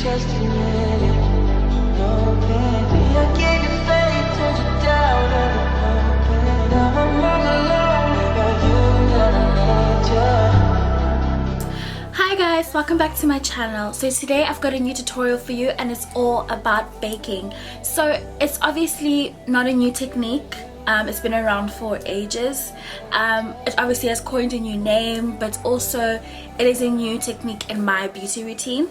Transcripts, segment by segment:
just a minute. No baby, I gave you faith, turned you down and I'm hoping. Now I'm all alone, maybe you gotta let you. Hi guys, welcome back to my channel. So today I've got a new tutorial for you and it's all about baking. So it's obviously not a new technique. It's been around for ages. It obviously has coined a new name, but also it is a new technique in my beauty routine.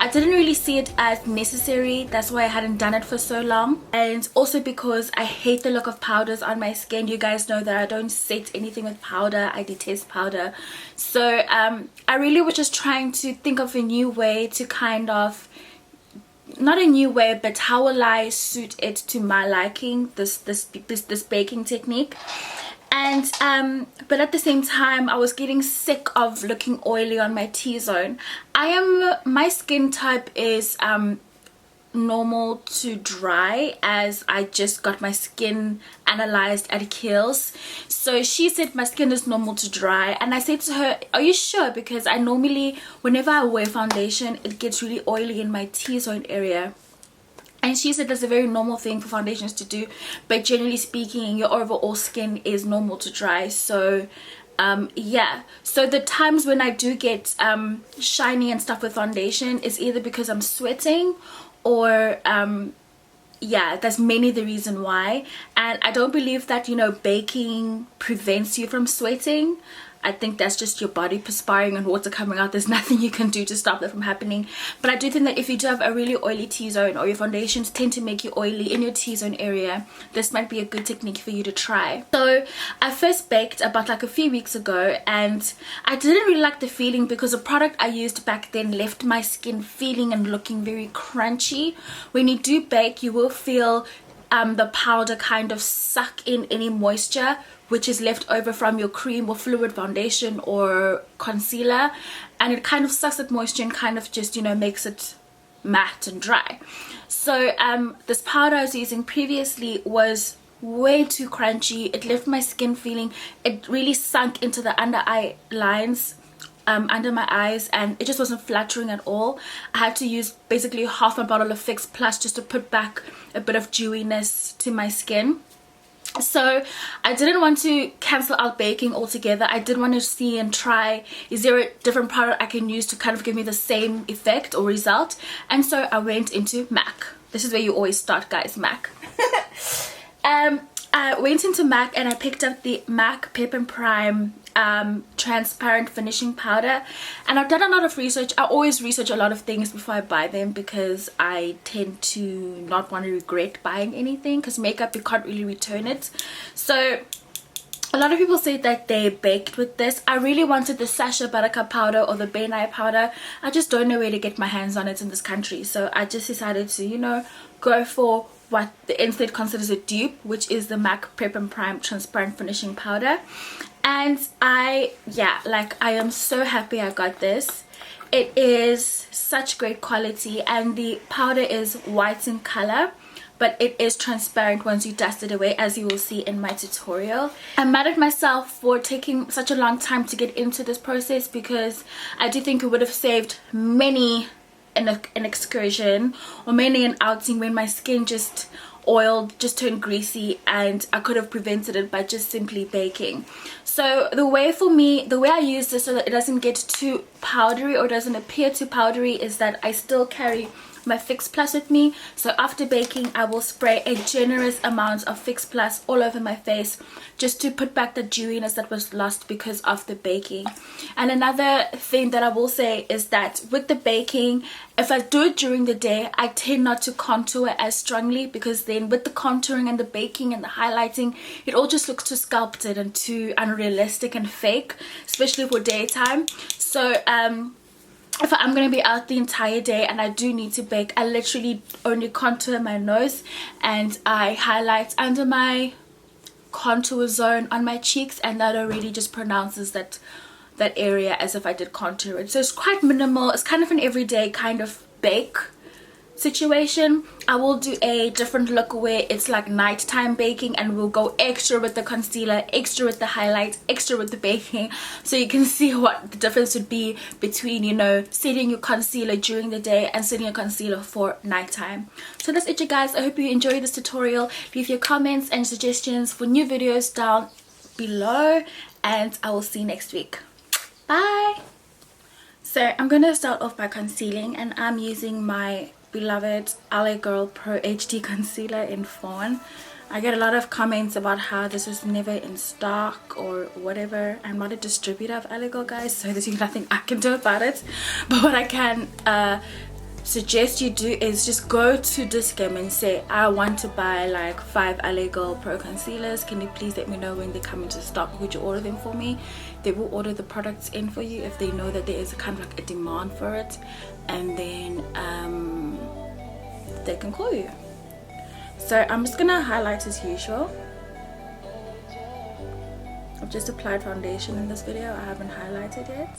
I didn't really see it as necessary, that's why I hadn't done it for so long, and also because I hate the look of powders on my skin. You guys know that I don't set anything with powder. I detest powder. So I really was just trying to think of a new way to kind of, not a new way, but how will I suit it to my liking, this baking technique. And but at the same time I was getting sick of looking oily on my T-zone. My skin type is normal to dry, as I just got my skin analyzed at Kiehl's. So she said my skin is normal to dry, and I said to her, are you sure? Because I normally, whenever I wear foundation, it gets really oily in my T-zone area. And she said that's a very normal thing for foundations to do, but generally speaking your overall skin is normal to dry. So yeah, so the times when I do get shiny and stuff with foundation is either because I'm sweating or yeah, that's mainly the reason why. And I don't believe that, you know, baking prevents you from sweating. I think that's just your body perspiring and water coming out. There's nothing you can do to stop that from happening. But I do think that if you do have a really oily T-zone, or your foundations tend to make you oily in your T-zone area, this might be a good technique for you to try. So I first baked about like a few weeks ago, and I didn't really like the feeling because the product I used back then left my skin feeling and looking very crunchy. When you do bake, you will feel the powder kind of suck in any moisture which is left over from your cream or fluid foundation or concealer, and it kind of sucks that moisture and kind of just, you know, makes it matte and dry. So this powder I was using previously was way too crunchy. It left my skin feeling, it really sunk into the under eye lines, under my eyes, and it just wasn't flattering at all. I had to use basically half a bottle of Fix Plus just to put back a bit of dewiness to my skin. So I didn't want to cancel out baking altogether. I did want to see and try, is there a different product I can use to kind of give me the same effect or result. And so I went into MAC. This is where you always start, guys, MAC. I went into MAC and I picked up the MAC Pep and Prime transparent finishing powder, and I've done a lot of research. I always research a lot of things before I buy them because I tend to not want to regret buying anything, because makeup, you can't really return it. So a lot of people say that they baked with this. I really wanted the Sacha Buttercup powder or the Bain Eye powder. I just don't know where to get my hands on it in this country, so I just decided to, you know, go for what the internet considers a dupe, which is the MAC Prep and Prime transparent finishing powder. And I am so happy I got this. It is such great quality, and the powder is white in color, but it is transparent once you dust it away, as you will see in my tutorial. I'm mad at myself for taking such a long time to get into this process, because I do think it would have saved many an excursion or mainly an outing when my skin just oiled, just turned greasy, and I could have prevented it by just simply baking. So the way I use this so that it doesn't get too powdery or doesn't appear too powdery is that I still carry my Fix Plus with me. So after baking, I will spray a generous amount of Fix Plus all over my face just to put back the dewiness that was lost because of the baking. And another thing that I will say is that with the baking, if I do it during the day, I tend not to contour as strongly, because then with the contouring and the baking and the highlighting, it all just looks too sculpted and too unrealistic and fake, especially for daytime. So if I'm going to be out the entire day and I do need to bake, I literally only contour my nose and I highlight under my contour zone on my cheeks, and that already just pronounces that area as if I did contour it. So it's quite minimal. It's kind of an everyday kind of bake. situation, I will do a different look where it's like nighttime baking, and we'll go extra with the concealer, extra with the highlight, extra with the baking, so you can see what the difference would be between, you know, setting your concealer during the day and setting your concealer for nighttime. So that's it, you guys. I hope you enjoyed this tutorial. Leave your comments and suggestions for new videos down below, and I will see you next week. Bye. So I'm gonna start off by concealing, and I'm using my beloved LA Girl Pro HD concealer in Fawn. I get a lot of comments about how this is never in stock or whatever. I'm not a distributor of LA Girl, guys, so there's nothing I can do about it. But what I can suggest you do is just go to Dis-Chem and say, I want to buy like 5 LA Girl Pro concealers. Can you please let me know when they come into stock? Would you order them for me? They will order the products in for you if they know that there is kind of like a demand for it, and then they can call you. So I'm just gonna highlight as usual. I've just applied foundation in this video. I haven't highlighted yet.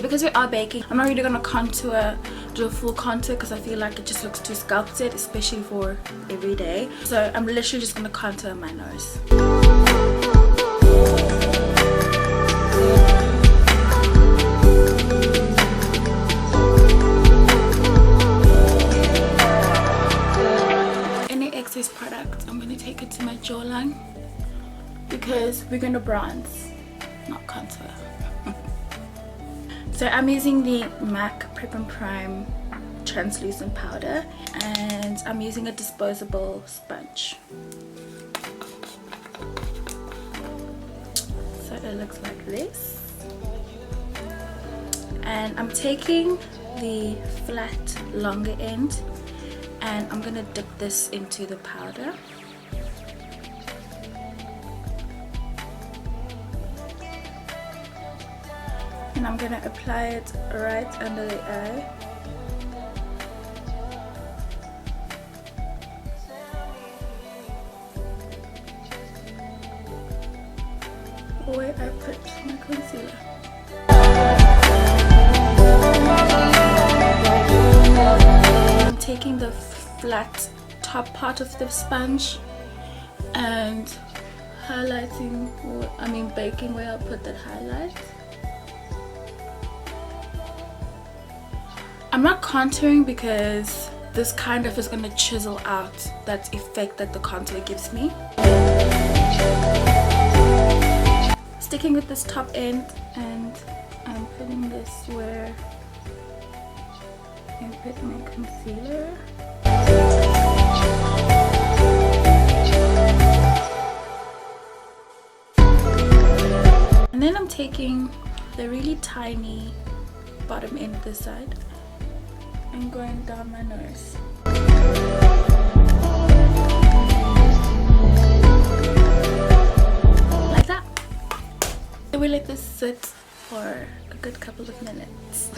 Because we are baking, I'm not really gonna do a full contour because I feel like it just looks too sculpted, especially for every day. So I'm literally just gonna contour my nose. Any excess product, I'm gonna take it to my jawline because we're gonna bronze, not contour. So I'm using the MAC Prep and Prime translucent powder, and I'm using a disposable sponge. So it looks like this. And I'm taking the flat longer end, and I'm gonna dip this into the powder. And I'm gonna apply it right under the eye. Where I put my concealer. I'm taking the flat top part of the sponge and highlighting, baking where I put that highlight. I'm not contouring because this kind of is going to chisel out that effect that the contour gives me. Sticking with this top end, and I'm putting this where I put my concealer. And then I'm taking the really tiny bottom end this side and going down my nose. Like that. So we let this sit for a good couple of minutes.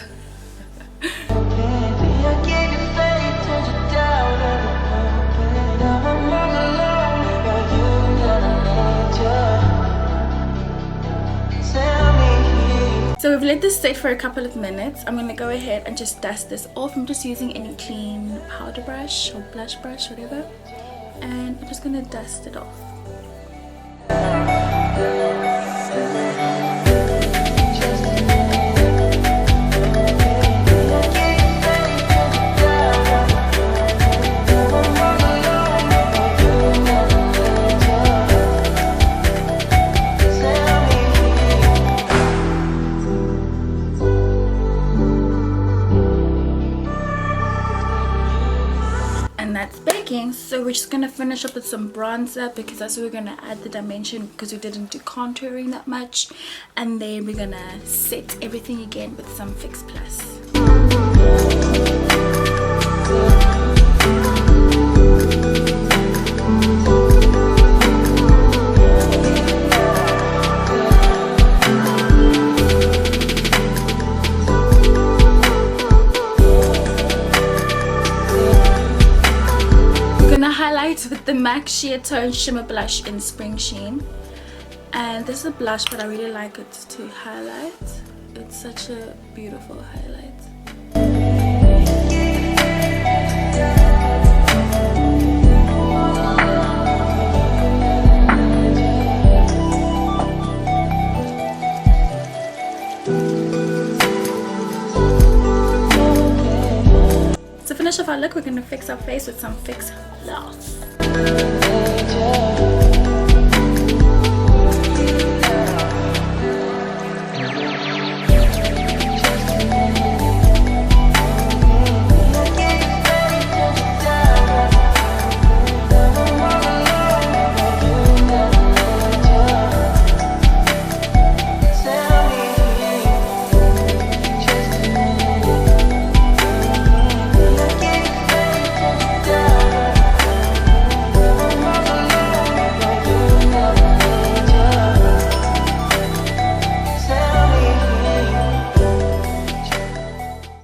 So we've let this sit for a couple of minutes. I'm going to go ahead and just dust this off. I'm just using any clean powder brush or blush brush, whatever. And I'm just going to dust it off. So we're we're just gonna finish up with some bronzer because that's what we're gonna add the dimension, because we didn't do contouring that much. And then we're gonna set everything again with some Fix Plus. Highlight with the MAC Sheertone Shimmer Blush in Springsheen. And this is a blush, but I really like it to highlight. It's such a beautiful highlight. To finish off our look, we're going to fix our face with some Fix Plus.